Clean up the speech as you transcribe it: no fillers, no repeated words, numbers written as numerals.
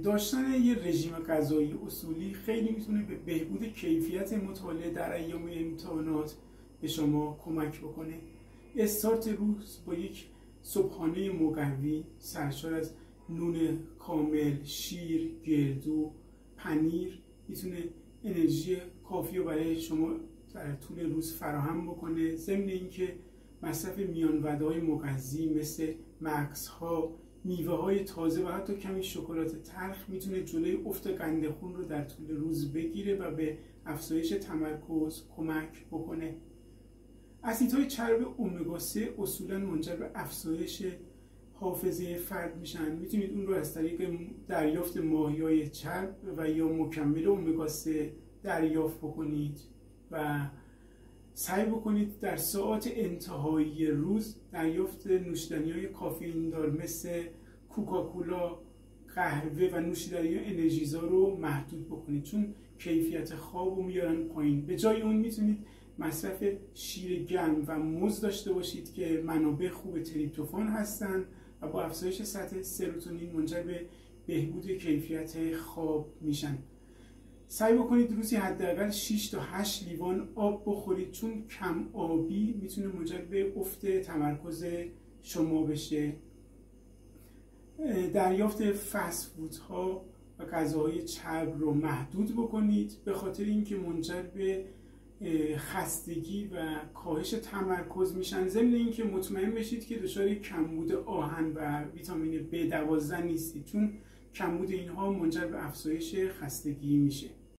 داشتن یه رژیم غذایی اصولی خیلی میتونه به بهبود کیفیت مطالعه در ایام امتحانات به شما کمک بکنه. استارت روز با یک صبحانه مقوی سرشار از نون کامل، شیر، گردو، پنیر میتونه انرژی کافی رو برای شما در طول روز فراهم بکنه. ضمن اینکه مصرف میان‌وعده‌های مغذی مثل مغزها، میوه‌های تازه و حتی کمی شکلات تلخ میتونه جلوی افت قند خون رو در طول روز بگیره و به افزایش تمرکز کمک بکنه. اسیدهای چرب امگا 3 اصولاً منجر به افزایش حافظه فرد میشن. میتونید اون رو از طریق دریافت ماهی‌های چرب و یا مکمل امگا 3 دریافت بکنید و سعی بکنید در ساعات انتهایی روز دریافت نوشیدنی‌های کافئین دار مثل کوکاکولا، قهوه و نوشیدنی انرژیزا رو محدود بکنید، چون کیفیت خواب رو میارن پایین. به جای اون میتونید مصرف شیر گرم و موز داشته باشید که منابع خوب تریپتوفان هستن و با افزایش سطح سروتونین منجر به بهبود کیفیت خواب میشن. سعی بکنید روزی حداقل 6 تا 8 لیوان آب بخورید، چون کم آبی میتونه منجر به افت تمرکز شما بشه. دریافت فست فودها و غذاهای چرب رو محدود بکنید، به خاطر اینکه منجر به خستگی و کاهش تمرکز میشن. ضمن اینکه مطمئن بشید که دچار کمبود آهن و ویتامین B12 نیستید، چون کمبود اینها منجر به افزایش خستگی میشه.